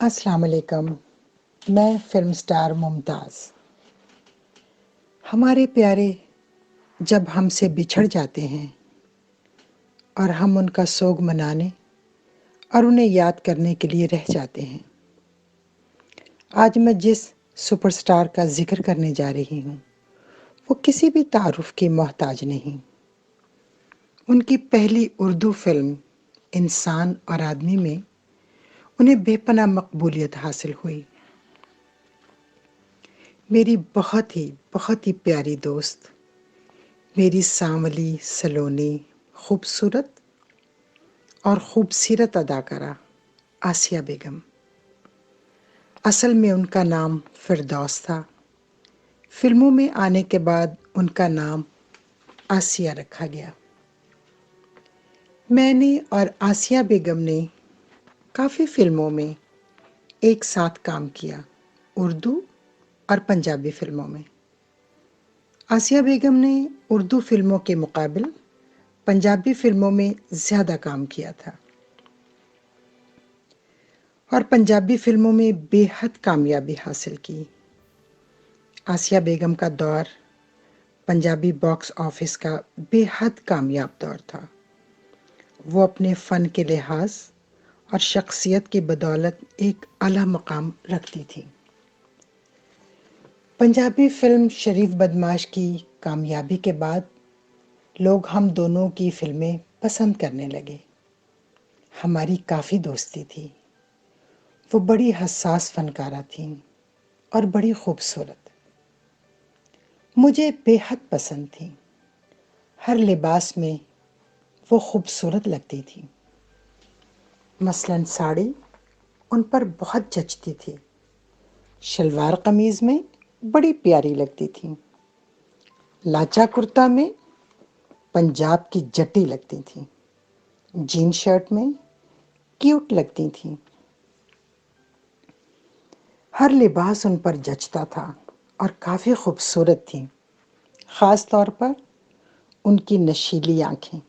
السلام علیکم۔ میں فلم سٹار ممتاز۔ ہمارے پیارے جب ہم سے بچھڑ جاتے ہیں اور ہم ان کا سوگ منانے اور انہیں یاد کرنے کے لیے رہ جاتے ہیں۔ آج میں جس سپر سٹار کا ذکر کرنے جا رہی ہوں وہ کسی بھی تعارف کی محتاج نہیں۔ ان کی پہلی اردو فلم انسان اور آدمی میں انہیں بے پناہ مقبولیت حاصل ہوئی۔ میری بہت ہی پیاری دوست، میری سانولی سلونی خوبصورت اور خوبصیرت اداکارہ آسیہ بیگم۔ اصل میں ان کا نام فردوس تھا۔ فلموں میں آنے کے بعد ان کا نام آسیہ رکھا گیا۔ میں نے اور آسیہ بیگم نے کافی فلموں میں ایک ساتھ کام کیا، اردو اور پنجابی فلموں میں۔ آسیہ بیگم نے اردو فلموں کے مقابل پنجابی فلموں میں زیادہ کام کیا تھا اور پنجابی فلموں میں بے حد کامیابی حاصل کی۔ آسیہ بیگم کا دور پنجابی باکس آفس کا بے حد کامیاب دور تھا۔ وہ اپنے فن کے لحاظ اور شخصیت کی بدولت ایک اعلیٰ مقام رکھتی تھی۔ پنجابی فلم شریف بدمعاش کی کامیابی کے بعد لوگ ہم دونوں کی فلمیں پسند کرنے لگے۔ ہماری کافی دوستی تھی۔ وہ بڑی حساس فنکارہ تھیں اور بڑی خوبصورت۔ مجھے بے حد پسند تھیں۔ ہر لباس میں وہ خوبصورت لگتی تھی۔ مثلاً ساڑی ان پر بہت جچتی تھی، شلوار قمیض میں بڑی پیاری لگتی تھیں، لاچا کرتا میں پنجاب کی جٹی لگتی تھیں، جین شرٹ میں کیوٹ لگتی تھیں۔ ہر لباس ان پر جچتا تھا اور کافی خوبصورت تھیں، خاص طور پر ان کی نشیلی آنکھیں۔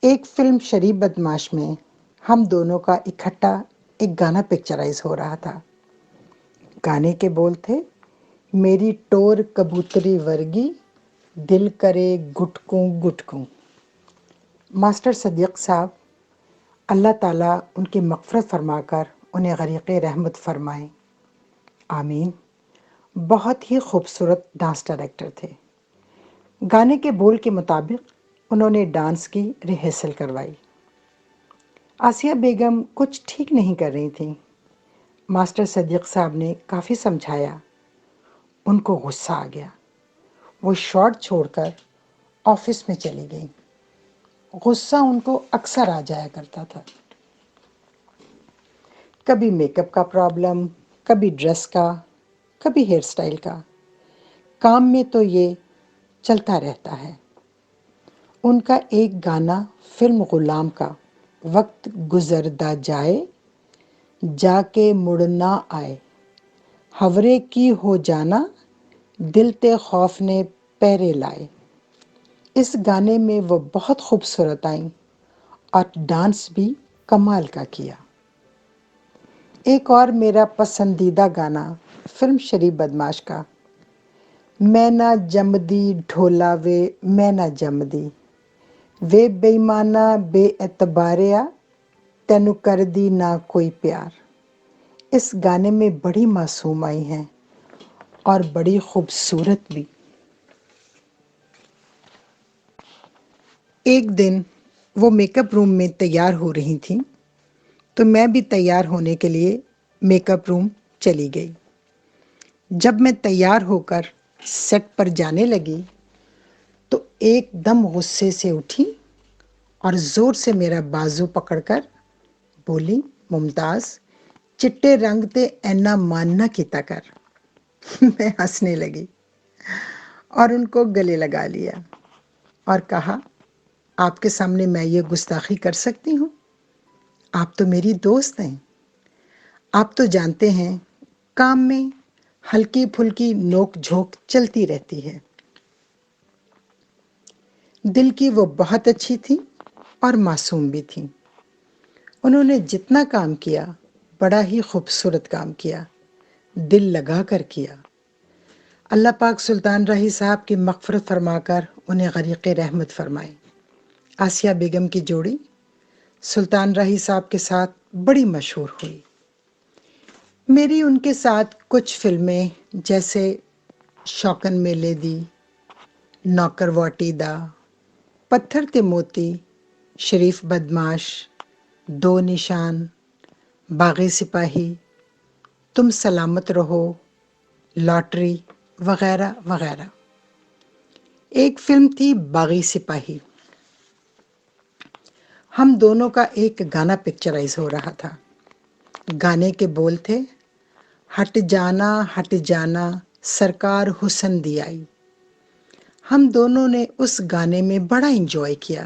ایک فلم شریف بدمعاش میں ہم دونوں کا اکٹھا ایک گانا پکچرائز ہو رہا تھا۔ گانے کے بول تھے، میری ٹور کبوتری ورگی دل کرے گٹکوں گٹکوں۔ ماسٹر صدیق صاحب، اللہ تعالیٰ ان کی مغفرت فرما کر انہیں غریق رحمت فرمائیں، آمین۔ بہت ہی خوبصورت ڈانس ڈائریکٹر تھے۔ گانے کے بول کے مطابق انہوں نے ڈانس کی ریہرسل کروائی۔ آسیہ بیگم کچھ ٹھیک نہیں کر رہی تھیں۔ ماسٹر صدیق صاحب نے کافی سمجھایا، ان کو غصہ آ گیا۔ وہ شاٹ چھوڑ کر آفس میں چلی گئیں۔ غصہ ان کو اکثر آ جایا کرتا تھا۔ کبھی میک اپ کا پرابلم، کبھی ڈریس کا، کبھی ہیئر سٹائل کا۔ کام میں تو یہ چلتا رہتا ہے۔ ان کا ایک گانا فلم غلام کا، وقت گزردا جائے جا کے مڑ نہ آئے، ہورے کی ہو جانا دل تے خوف نے پیرے لائے۔ اس گانے میں وہ بہت خوبصورت آئیں اور ڈانس بھی کمال کا کیا۔ ایک اور میرا پسندیدہ گانا فلم شریف بدمعاش کا، میں نہ جمدی ڈھولا وے میں نہ جمدی، وے بےایمانہ بے اعتباریا تینو کردی نہ کوئی پیار۔ اس گانے میں بڑی معصوم آئی ہیں اور بڑی خوبصورت بھی۔ ایک دن وہ میک اپ روم میں تیار ہو رہی تھیں تو میں بھی تیار ہونے کے لیے میک اپ روم چلی گئی۔ جب میں تیار ہو کر سیٹ پر جانے لگی تو ایک دم غصے سے اٹھی اور زور سے میرا بازو پکڑ کر بولی، ممتاز چٹے رنگ تے اینا ماننا کیتا کر۔ میں ہنسنے لگی اور ان کو گلے لگا لیا اور کہا، آپ کے سامنے میں یہ گستاخی کر سکتی ہوں؟ آپ تو میری دوست ہیں۔ آپ تو جانتے ہیں کام میں ہلکی پھلکی نوک جھوک چلتی رہتی ہے۔ دل کی وہ بہت اچھی تھی اور معصوم بھی تھیں۔ انہوں نے جتنا کام کیا بڑا ہی خوبصورت کام کیا، دل لگا کر کیا۔ اللہ پاک سلطان راہی صاحب کی مغفرت فرما کر انہیں غریق رحمت فرمائے۔ آسیہ بیگم کی جوڑی سلطان راہی صاحب کے ساتھ بڑی مشہور ہوئی۔ میری ان کے ساتھ کچھ فلمیں جیسے شوقن میلے دی، نوکر واٹی دا، پتھر تے موتی، شریف بدماش، دو نشان، باغی سپاہی، تم سلامت رہو، لاٹری وغیرہ وغیرہ۔ ایک فلم تھی باغی سپاہی، ہم دونوں کا ایک گانا پکچرائز ہو رہا تھا۔ گانے کے بول تھے، ہٹ جانا سرکار حسن دی آئی۔ ہم دونوں نے اس گانے میں بڑا انجوائے کیا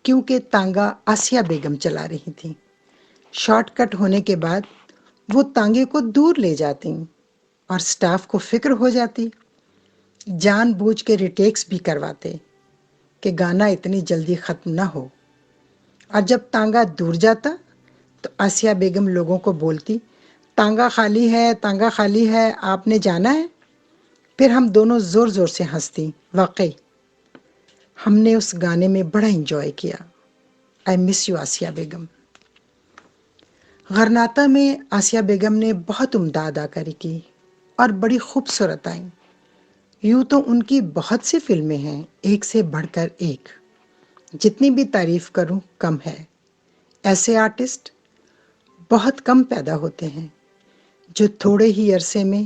کیونکہ تانگا آسیہ بیگم چلا رہی تھیں۔ شارٹ کٹ ہونے کے بعد وہ تانگے کو دور لے جاتی اور سٹاف کو فکر ہو جاتی، جان بوجھ کے ریٹیکس بھی کرواتے کہ گانا اتنی جلدی ختم نہ ہو۔ اور جب تانگا دور جاتا تو آسیہ بیگم لوگوں کو بولتی، تانگا خالی ہے، تانگا خالی ہے، آپ نے جانا ہے؟ پھر ہم دونوں زور زور سے ہنستی۔ واقعی ہم نے اس گانے میں بڑا انجوائے کیا۔ آئی مس یو آسیہ بیگم۔ غرناطہ میں آسیہ بیگم نے بہت عمدہ اداکاری کی اور بڑی خوبصورت آئیں۔ یوں تو ان کی بہت سی فلمیں ہیں، ایک سے بڑھ کر ایک، جتنی بھی تعریف کروں کم ہے۔ ایسے آرٹسٹ بہت کم پیدا ہوتے ہیں جو تھوڑے ہی عرصے میں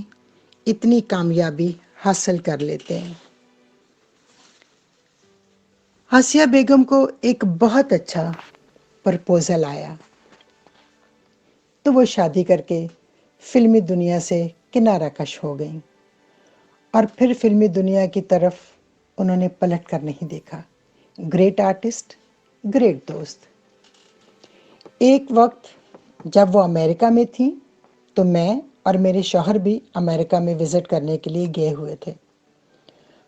اتنی کامیابی حاصل کر لیتے ہیں۔ آسیہ بیگم کو ایک بہت اچھا پرپوزل آیا تو وہ شادی کر کے فلمی دنیا سے کنارہ کش ہو گئیں، اور پھر فلمی دنیا کی طرف انہوں نے پلٹ کر نہیں دیکھا۔ گریٹ آرٹسٹ، گریٹ دوست۔ ایک وقت جب وہ امریکہ میں تھیں تو میں اور میرے شوہر بھی امریکہ میں وزٹ کرنے کے لیے گئے ہوئے تھے۔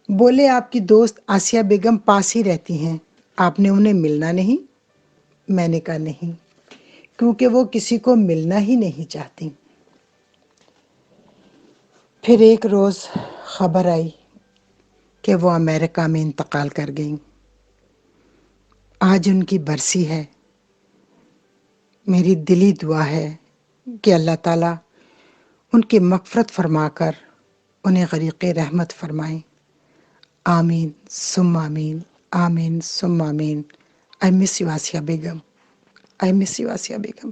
بولے، آپ کی دوست آسیہ بیگم پاس ہی رہتی ہیں، آپ نے انہیں ملنا نہیں؟ میں نے کہا نہیں، کیونکہ وہ کسی کو ملنا ہی نہیں چاہتی۔ پھر ایک روز خبر آئی کہ وہ امریکہ میں انتقال کر گئیں۔ آج ان کی برسی ہے۔ میری دلی دعا ہے کہ اللہ تعالیٰ ان کی مغفرت فرما کر انہیں غریق رحمت فرمائیں۔ آمین ثم آمین، آمین ثم آمین۔ آئی miss you Asiya Begum, I miss you Asiya Begum.